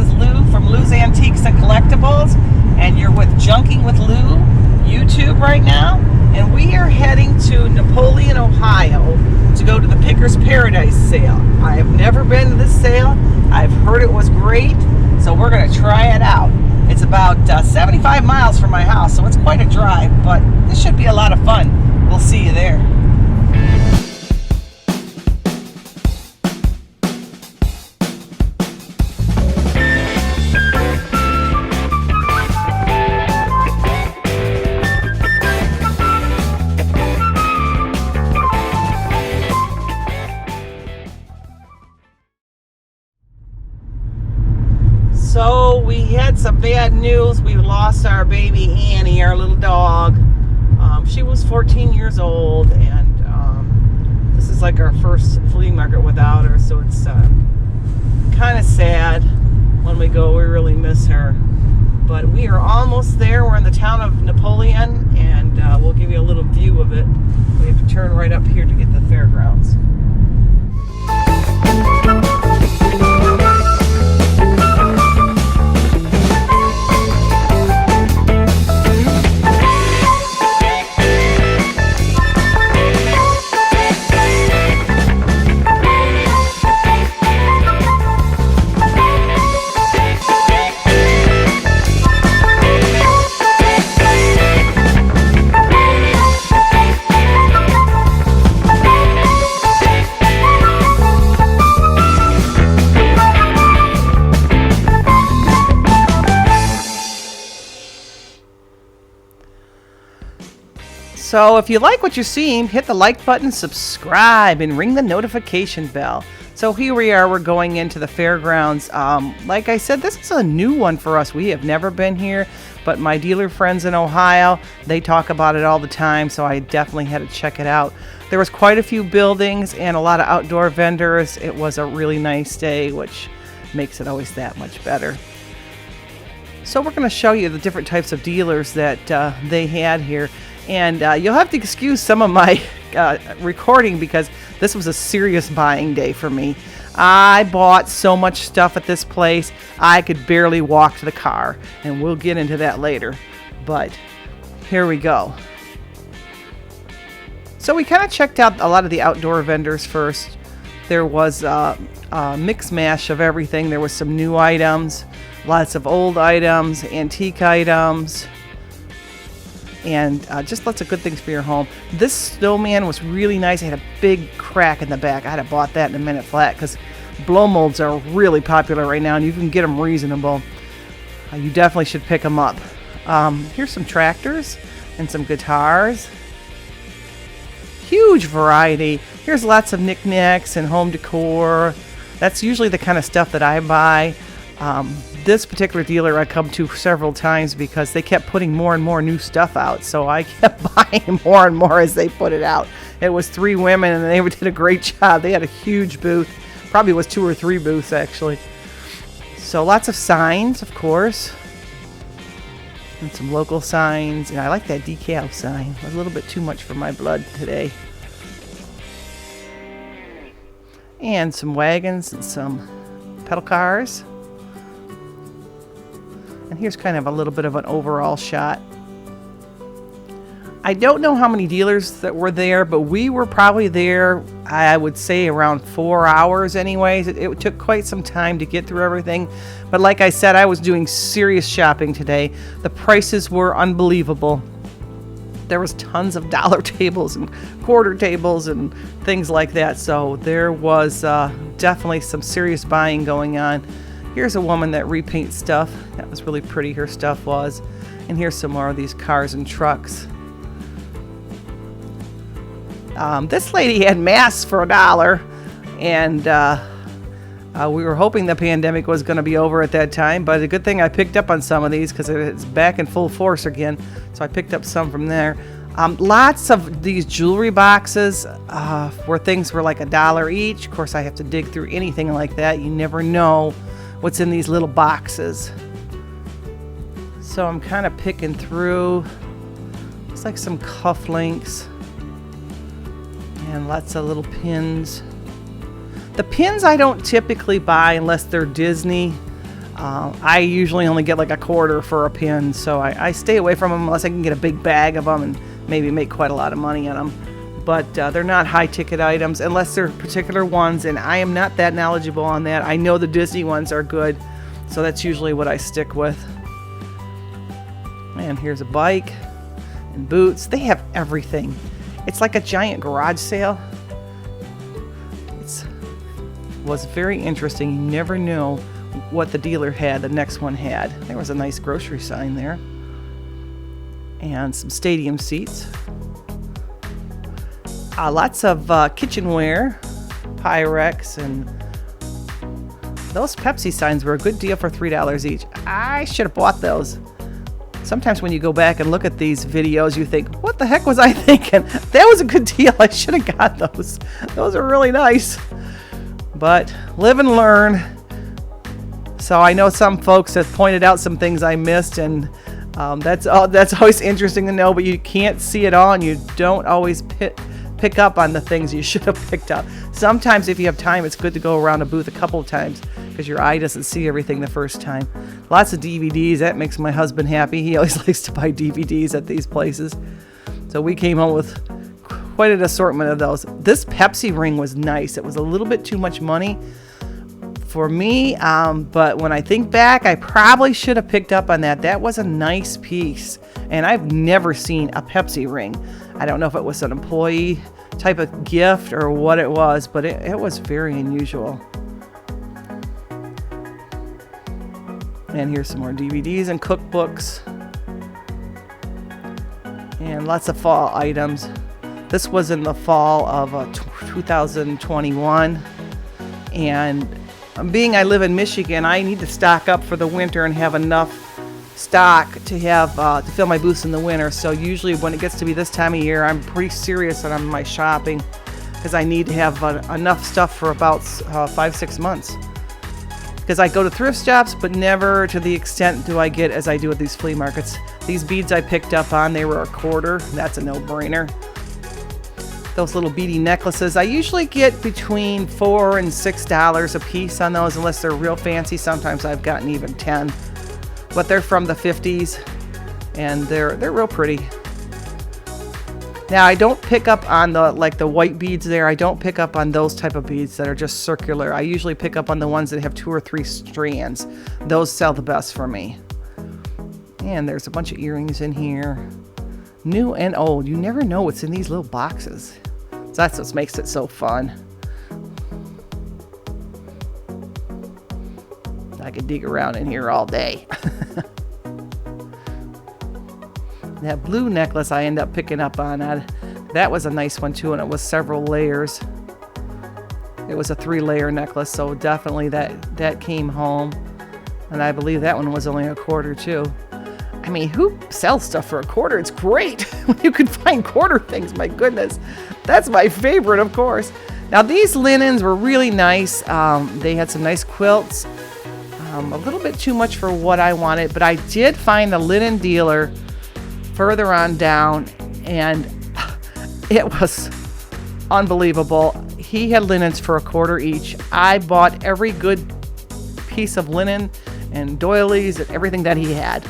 is Lou from Lou's Antiques and Collectibles, and you're with Junking with Lou YouTube right now, and we are heading to Napoleon, Ohio to go to the Pickers Paradise sale. I have never been to this sale. I've heard it was great, so we're going to try it out. It's about 75 miles from my house, so it's quite a drive, but this should be a lot of fun. We'll see you there. So we had some bad news. We lost our baby Annie, our little dog. She was 14 years old, and this is like our first flea market without her, so it's kind of sad when we go. We really miss her. But we are almost there. We're in the town of Napoleon, and we'll give you a little view of it. We have to turn right up here to get to the fairgrounds. So if you like what you're seeing, hit the like button, subscribe, and ring the notification bell. So here we are, we're going into the fairgrounds. Like I said, this is a new one for us. We have never been here, but my dealer friends in Ohio, they talk about it all the time, so I definitely had to check it out. There was quite a few buildings and a lot of outdoor vendors. It was a really nice day, which makes it always that much better. So we're going to show you the different types of dealers that they had here. And you'll have to excuse some of my recording because this was a serious buying day for me. I bought so much stuff at this place, I could barely walk to the car. And we'll get into that later. But here we go. So we kind of checked out a lot of the outdoor vendors first. There was a mix mash of everything. There was some new items, lots of old items, antique items, and just lots of good things for your home. This snowman was really nice. It had a big crack in the back. I'd have bought that in a minute flat because blow molds are really popular right now, and you can get them reasonable. You definitely should pick them up. Here's some tractors and some guitars. Huge variety. Here's lots of knickknacks and home decor. That's usually the kind of stuff that I buy. This particular dealer I come to several times because they kept putting more and more new stuff out, so I kept buying more and more as they put it out. It was 3 women, and they did a great job. They had a huge booth. Probably was 2 or 3 booths, actually. So lots of signs, of course, and some local signs. And I like that decal sign. It was a little bit too much for my blood today. And some wagons and some pedal cars. And here's kind of a little bit of an overall shot. I don't know how many dealers that were there, but we were probably there, I would say, around 4 hours anyways. It took quite some time to get through everything. But like I said, I was doing serious shopping today. The prices were unbelievable. There was tons of dollar tables and quarter tables and things like that. So there was definitely some serious buying going on. Here's a woman that repaints stuff. That was really pretty, her stuff was. And here's some more of these cars and trucks. This lady had masks for $1, and we were hoping the pandemic was going to be over at that time, but a good thing I picked up on some of these because it's back in full force again, so I picked up some from there. Lots of these jewelry boxes where things were like $1 each. Of course, I have to dig through anything like that. You never know what's in these little boxes. So I'm kind of picking through. Looks like some cufflinks and lots of little pins. The pins I don't typically buy unless they're Disney. I usually only get like a quarter for a pin, so I stay away from them unless I can get a big bag of them and maybe make quite a lot of money on them. But they're not high ticket items unless they're particular ones, and I am not that knowledgeable on that. I know the Disney ones are good, so that's usually what I stick with. And here's a bike and boots. They have everything. It's like a giant garage sale. It was very interesting. You never know what the dealer had, the next one had. There was a nice grocery sign there. And some stadium seats. Lots of kitchenware, Pyrex, and those Pepsi signs were a good deal for $3 each. I should have bought those. Sometimes when you go back and look at these videos, you think, what the heck was I thinking? That was a good deal. I should have got those. Those are really nice. But live and learn. So I know some folks have pointed out some things I missed, and that's always interesting to know, but you can't see it all, and you don't always pick up on the things you should have picked up. Sometimes if you have time, it's good to go around a booth a couple of times because your eye doesn't see everything the first time. Lots of DVDs. That makes my husband happy. He always likes to buy DVDs at these places. So we came home with quite an assortment of those. This Pepsi ring was nice. It was a little bit too much money for me, but when I think back, I probably should have picked up on that. That was a nice piece, and I've never seen a Pepsi ring. I don't know if it was an employee type of gift or what it was, but it was very unusual. And here's some more DVDs and cookbooks. And lots of fall items. This was in the fall of 2021. And being I live in Michigan, I need to stock up for the winter and have enough stock to have to fill my booths in the winter. So usually when it gets to be this time of year, I'm pretty serious on my shopping because I need to have enough stuff for about 5-6 months. Because I go to thrift shops, but never to the extent do I get as I do at these flea markets. These beads I picked up on, they were a quarter. That's a no-brainer. Those little beady necklaces, I usually get between $4 and $6 a piece on those, unless they're real fancy. Sometimes I've gotten even 10. But they're from the 50s, and they're real pretty. Now I don't pick up on the white beads there. I don't pick up on those type of beads that are just circular. I usually pick up on the ones that have 2 or 3 strands. Those sell the best for me. And there's a bunch of earrings in here. New and old. You never know what's in these little boxes. So that's what makes it so fun. I could dig around in here all day. That blue necklace I end up picking up on. That was a nice one too, and it was several layers. It was a 3-layer necklace, so definitely that came home. And I believe that one was only a quarter too. I mean, who sells stuff for a quarter? It's great when you can find quarter things. My goodness, that's my favorite, of course. Now these linens were really nice. They had some nice quilts. A little bit too much for what I wanted, but I did find a linen dealer further on down, and it was unbelievable. He had linens for a quarter each. I bought every good piece of linen and doilies and everything that he had.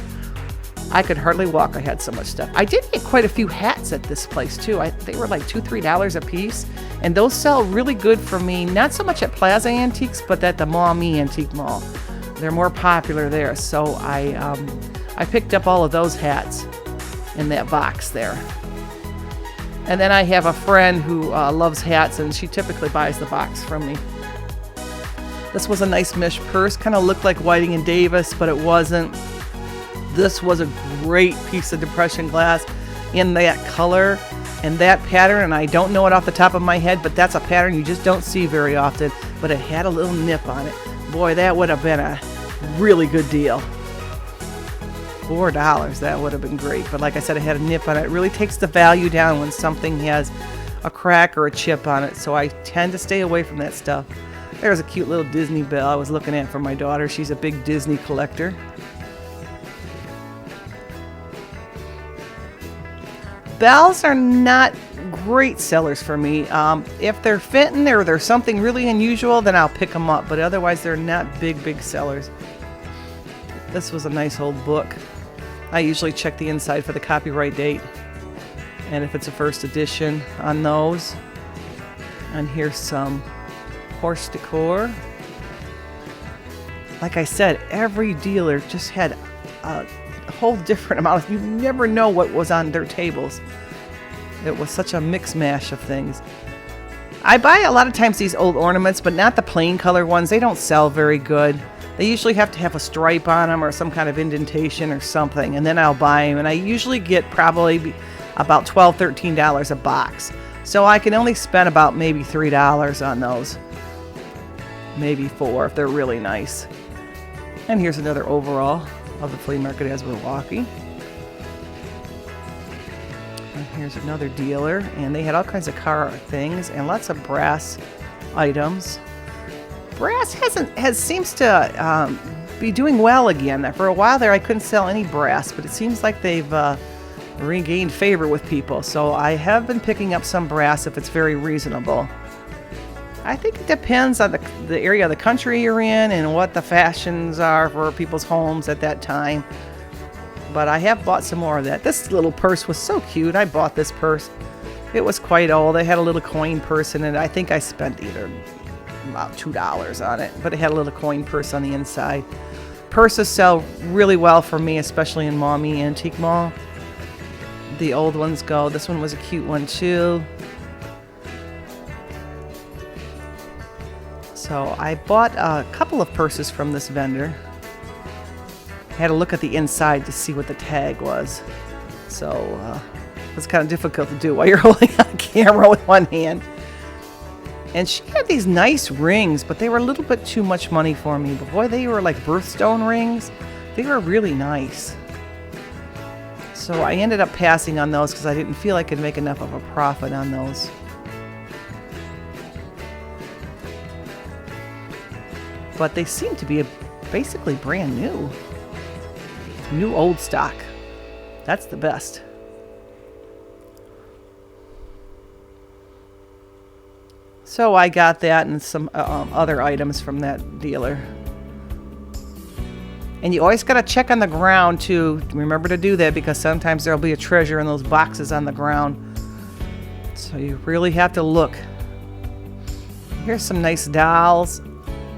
I could hardly walk. I had so much stuff. I did get quite a few hats at this place too. They were like $2-3 a piece, and those sell really good for me. Not so much at Plaza Antiques, but at the Maumee Antique Mall. They're more popular there, so I picked up all of those hats in that box there. And then I have a friend who loves hats, and she typically buys the box from me. This was a nice mesh purse. Kind of looked like Whiting and Davis, but it wasn't. This was a great piece of depression glass in that color and that pattern, and I don't know it off the top of my head, but that's a pattern you just don't see very often. But it had a little nip on it. Boy, that would have been a really good deal. $4, that would have been great. But like I said, it had a nip on it. It really takes the value down when something has a crack or a chip on it, so I tend to stay away from that stuff. There's a cute little Disney bell I was looking at for my daughter. She's a big Disney collector. Bells are not great sellers for me. If they're fitting or there's something really unusual, then I'll pick them up, but otherwise they're not big sellers. This was a nice old book. I usually check the inside for the copyright date, and if it's a first edition on those. And here's some horse decor. Like I said, every dealer just had a whole different amount. You never know what was on their tables. It was such a mix mash of things. I buy a lot of times these old ornaments, but not the plain color ones. They don't sell very good. They usually have to have a stripe on them or some kind of indentation or something, and then I'll buy them. And I usually get probably about $12, $13 a box. So I can only spend about maybe $3 on those. Maybe $4 if they're really nice. And here's another overall of the flea market as we're walking. And here's another dealer, and they had all kinds of car things and lots of brass items. Brass seems to be doing well again. For a while there, I couldn't sell any brass, but it seems like they've regained favor with people. So I have been picking up some brass if it's very reasonable. I think it depends on the area of the country you're in and what the fashions are for people's homes at that time. But I have bought some more of that. This little purse was so cute. I bought this purse. It was quite old. It had a little coin purse in it. I think I spent either about $2 on it, but it had a little coin purse on the inside. Purses sell really well for me, especially in Maumee Antique Mall. The old ones go. This one was a cute one too. So I bought a couple of purses from this vendor. I had to look at the inside to see what the tag was. So it's kind of difficult to do while you're holding a camera with one hand. And she had these nice rings, but they were a little bit too much money for me. But boy, they were like birthstone rings. They were really nice. So I ended up passing on those because I didn't feel I could make enough of a profit on those. But they seem to be basically brand new. New old stock. That's the best. So I got that and some other items from that dealer. And you always got to check on the ground too. Remember to do that because sometimes there'll be a treasure in those boxes on the ground. So you really have to look. Here's some nice dolls.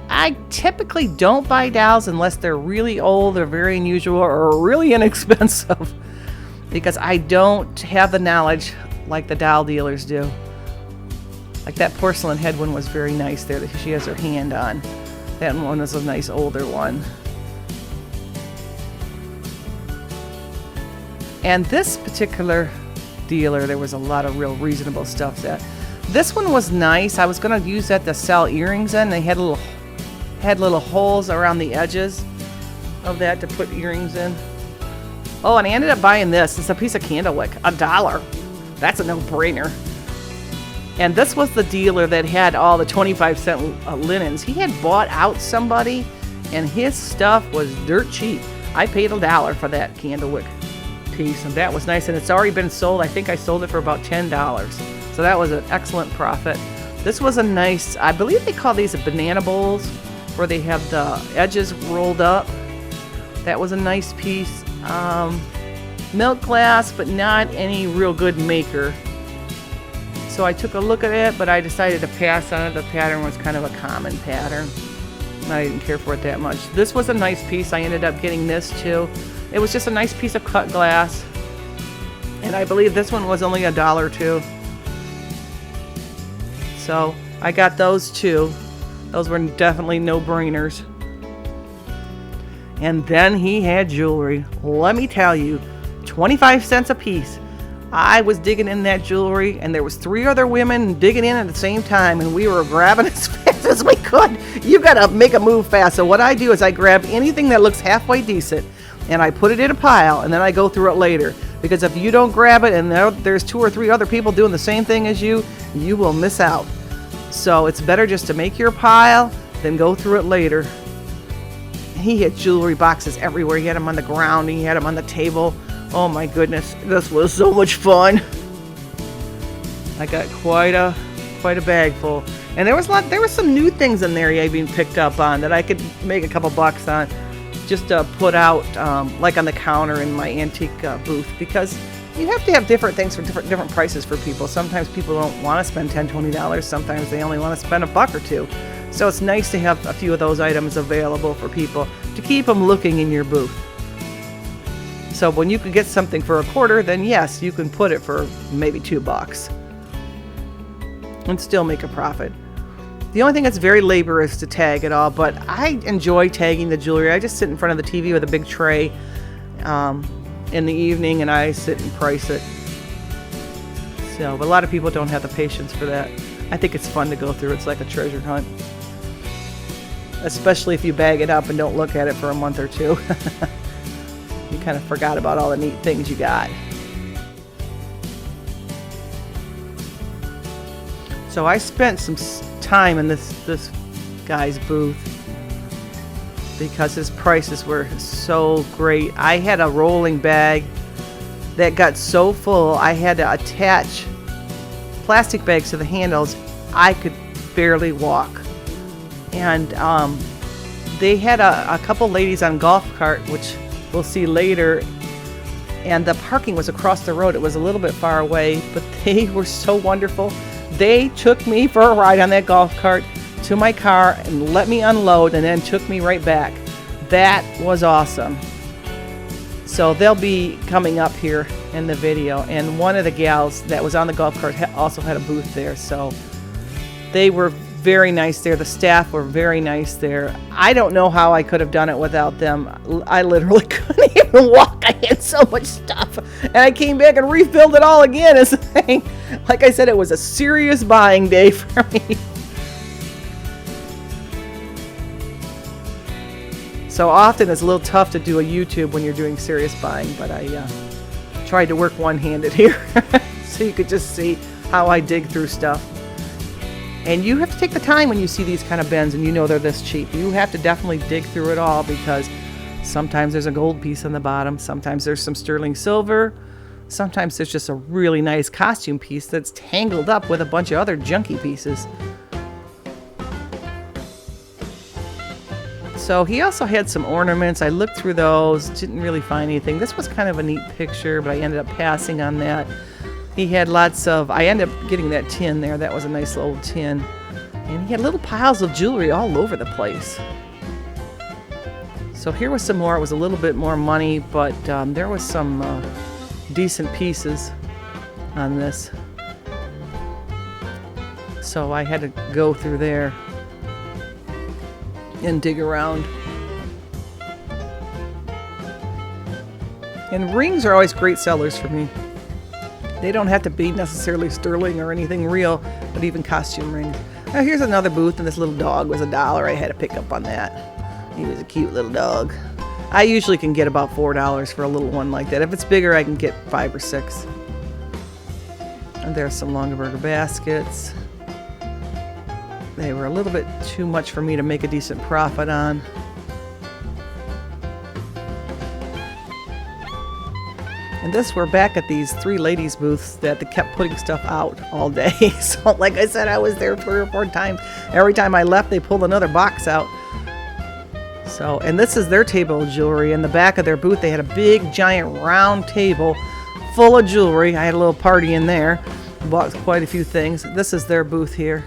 I typically don't buy dolls unless they're really old or very unusual or really inexpensive because I don't have the knowledge like the doll dealers do. Like that porcelain head one was very nice there that she has her hand on. That one is a nice older one. And this particular dealer, there was a lot of real reasonable stuff there. This one was nice. I was going to use that to sell earrings in. They had little holes around the edges of that to put earrings in. Oh, and I ended up buying this. It's a piece of candle wick, $1. That's a no-brainer. And this was the dealer that had all the 25-cent linens. He had bought out somebody, and his stuff was dirt cheap. I paid $1 for that candle wick piece, and that was nice. And it's already been sold. I think I sold it for about $10. So that was an excellent profit. This was a nice, I believe they call these banana bowls, where they have the edges rolled up. That was a nice piece. Milk glass, but not any real good maker. So I took a look at it, but I decided to pass on it. The pattern was kind of a common pattern. I didn't care for it that much. This was a nice piece. I ended up getting this too. It was just a nice piece of cut glass. And I believe this one was only $1 too. So I got those too. Those were definitely no-brainers. And then he had jewelry. Let me tell you, 25 cents a piece. I was digging in that jewelry, and there was 3 other women digging in at the same time, and we were grabbing as fast as we could. You gotta make a move fast. So what I do is I grab anything that looks halfway decent, and I put it in a pile, and then I go through it later. Because if you don't grab it, and there's 2 or 3 other people doing the same thing as you, you will miss out. So it's better just to make your pile, then go through it later. He had jewelry boxes everywhere. He had them on the ground. He had them on the table. Oh my goodness, this was so much fun. I got quite a bag full. And there was some new things in there he even picked up on that I could make a couple bucks on. just put out like on the counter in my antique booth, because you have to have different things for different prices for people. Sometimes people don't want to spend $10, $20. Sometimes they only want to spend $1 or $2. So it's nice to have a few of those items available for people to keep them looking in your booth. So when you can get something for $1, then yes, you can put it for maybe $2 and still make a profit. The only thing that's very laborious is to tag it all, but I enjoy tagging the jewelry. I just sit in front of the TV with a big tray in the evening, and I sit and price it. So, but a lot of people don't have the patience for that. I think it's fun to go through. It's like a treasure hunt, especially if you bag it up and don't look at it for a month or two. You kind of forgot about all the neat things you got. So I spent some time in this guy's booth because his prices were so great. I had a rolling bag that got so full I had to attach plastic bags to the handles. I could barely walk. And they had a couple ladies on golf cart, which we'll see later, and the parking was across the road. It was a little bit far away, but they were so wonderful. They took me for a ride on that golf cart to my car and let me unload, and then took me right back. That was awesome. So they'll be coming up here in the video, and one of the gals that was on the golf cart also had a booth there. So they were very nice there. The staff were very nice there. I don't know how I could have done it without them. I literally couldn't even walk. I had so much stuff, and I came back and refilled it all again. As like I said, it was a serious buying day for me. So often it's a little tough to do a YouTube when you're doing serious buying, but I tried to work one-handed here so you could just see how I dig through stuff. And you have to take the time when you see these kind of bins and you know they're this cheap. You have to definitely dig through it all, because sometimes there's a gold piece on the bottom, sometimes there's some sterling silver, sometimes there's just a really nice costume piece that's tangled up with a bunch of other junky pieces. So he also had some ornaments. I looked through those, didn't really find anything. This was kind of a neat picture, but I ended up passing on that. He had lots of, I ended up getting that tin there. That was a nice old tin. And he had little piles of jewelry all over the place. So here was some more. It was a little bit more money, but there was some decent pieces on this. So I had to go through there and dig around. And rings are always great sellers for me. They don't have to be necessarily sterling or anything real, but even costume rings. Now here's another booth, and this little dog was $1. I had to pick up on that. He was a cute little dog. I usually can get about $4 for a little one like that. If it's bigger, I can get 5 or 6. And there's some Longaberger baskets. They were a little bit too much for me to make a decent profit on. And this, we're back at these 3 ladies booths that they kept putting stuff out all day. So like I said, I was there 3 or 4 times. Every time I left, they pulled another box out. So, and this is their table of jewelry. In the back of their booth, they had a big, giant, round table full of jewelry. I had a little party in there. Bought quite a few things. This is their booth here.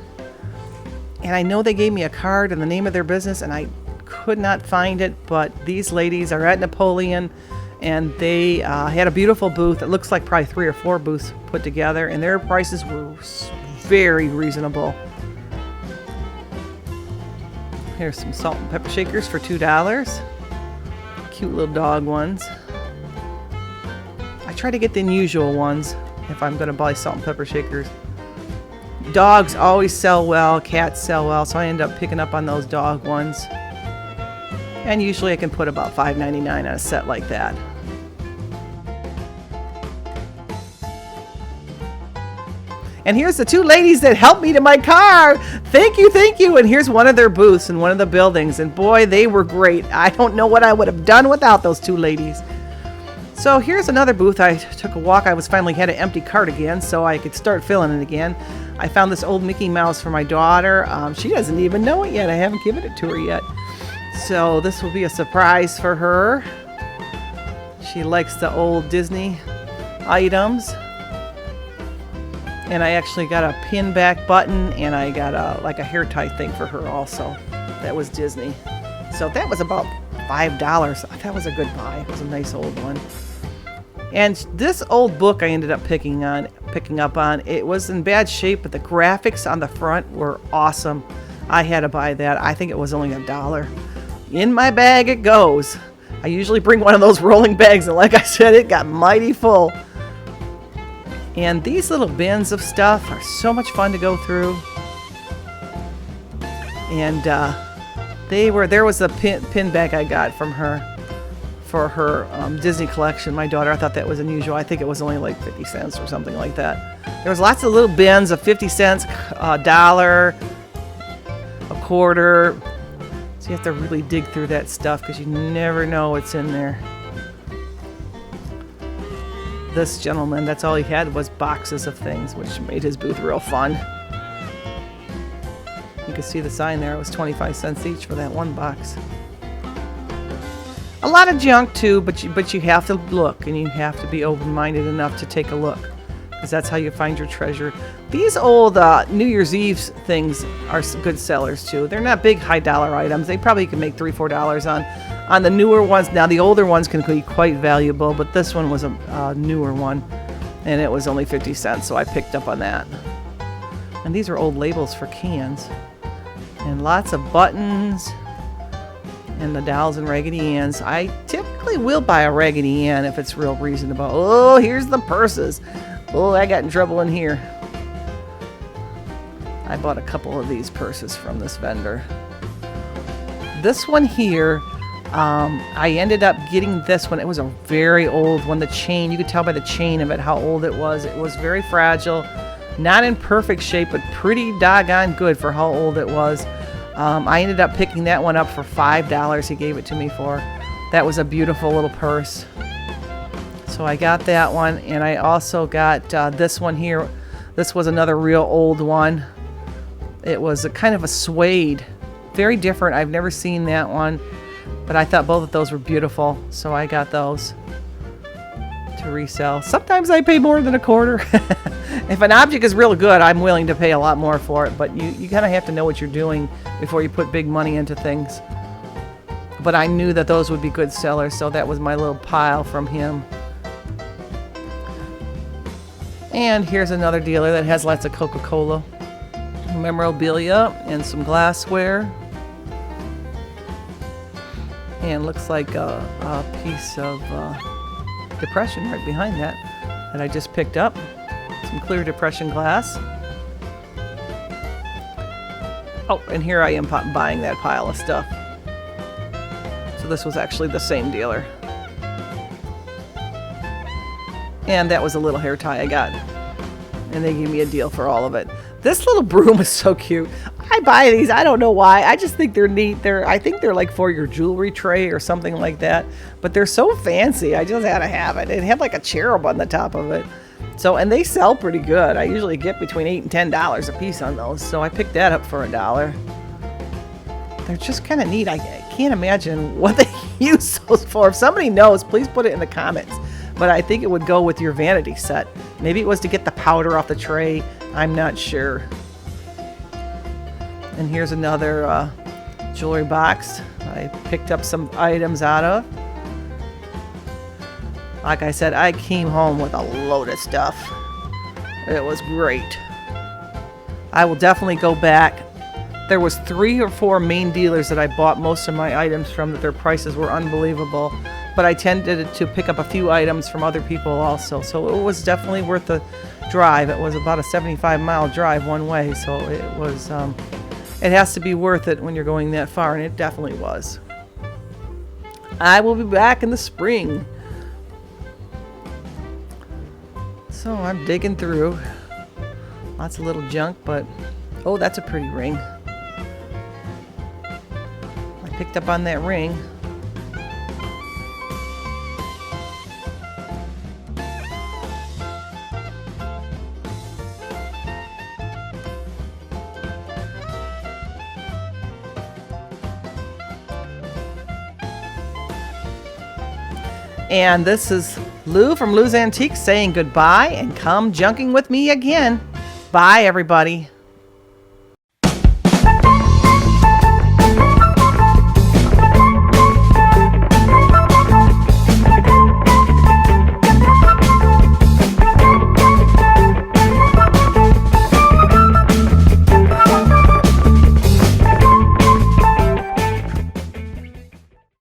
And I know they gave me a card and the name of their business, and I could not find it, but these ladies are at Napoleon, and they had a beautiful booth. It looks like probably 3 or 4 booths put together, and their prices were very reasonable. Here's some salt and pepper shakers for $2. Cute little dog ones. I try to get the unusual ones if I'm going to buy salt and pepper shakers. Dogs always sell well, cats sell well, so I end up picking up on those dog ones. And usually I can put about $5.99 on a set like that. And here's the 2 ladies that helped me to my car. Thank you, thank you. And here's one of their booths in one of the buildings. And boy, they were great. I don't know what I would have done without those 2 ladies. So here's another booth. I took a walk. I finally had an empty cart again, so I could start filling it again. I found this old Mickey Mouse for my daughter. She doesn't even know it yet. I haven't given it to her yet. So this will be a surprise for her. She likes the old Disney items. And I actually got a pin back button, and I got a hair tie thing for her also. That was Disney. So that was about $5. That was a good buy. It was a nice old one. And this old book I ended up picking up on. It was in bad shape, but the graphics on the front were awesome. I had to buy that. I think it was only $1. In my bag it goes. I usually bring one of those rolling bags, and like I said, it got mighty full. And these little bins of stuff are so much fun to go through. And there was a pin bag I got from her for her Disney collection. My daughter, I thought that was unusual. I think it was only like 50 cents or something like that. There was lots of little bins of 50 cents, a dollar, a quarter. So you have to really dig through that stuff because you never know what's in there. This gentleman, that's all he had was boxes of things, which made his booth real fun. You can see the sign there. It was 25 cents each for that one box. A lot of junk too, but you have to look, and you have to be open-minded enough to take a look, because that's how you find your treasure. These old New Year's Eve things are good sellers too. They're not big high-dollar items. They probably can make $3 or $4 on the newer ones. Now the older ones can be quite valuable, but this one was a newer one, and it was only 50 cents, so I picked up on that. And these are old labels for cans, and lots of buttons. And the dolls and Raggedy Anns. I typically will buy a Raggedy Ann if it's real reasonable. Oh, here's the purses. Oh, I got in trouble in here. I bought a couple of these purses from this vendor. This one here, I ended up getting this one. It was a very old one. The chain, you could tell by the chain of it how old it was. It was very fragile. Not in perfect shape, but pretty doggone good for how old it was. I ended up picking that one up for $5. He gave it to me for. That was a beautiful little purse. So I got that one, and I also got this one here. This was another real old one. It was a kind of a suede. Very different. I've never seen that one, but I thought both of those were beautiful, so I got those to resell. Sometimes I pay more than a quarter. If an object is real good, I'm willing to pay a lot more for it, but you kind of have to know what you're doing before you put big money into things. But I knew that those would be good sellers, so that was my little pile from him. And here's another dealer that has lots of Coca-Cola memorabilia and some glassware. And looks like a piece of Depression right behind that I just picked up. Some clear Depression glass. Oh, and here I am buying that pile of stuff. So this was actually the same dealer. And that was a little hair tie I got. And they gave me a deal for all of it. This little broom is so cute. I buy these. I don't know why. I just think they're neat. I think they're like for your jewelry tray or something like that. But they're so fancy. I just had to have it. It had like a cherub on the top of it. So, and they sell pretty good. I usually get between $8 and $10 a piece on those. So I picked that up for $1. They're just kind of neat. I can't imagine what they use those for. If somebody knows, please put it in the comments. But I think it would go with your vanity set. Maybe it was to get the powder off the tray. I'm not sure. And here's another jewelry box I picked up some items out of. Like I said, I came home with a load of stuff. It was great. I will definitely go back. There was 3 or 4 main dealers that I bought most of my items from that their prices were unbelievable. But I tended to pick up a few items from other people also. So it was definitely worth the drive. It was about a 75-mile drive one way. So it was, it has to be worth it when you're going that far. And it definitely was. I will be back in the spring. So I'm digging through. Lots of little junk, but oh, that's a pretty ring. I picked up on that ring. And this is Lou from Lou's Antiques saying goodbye, and come junking with me again. Bye, everybody.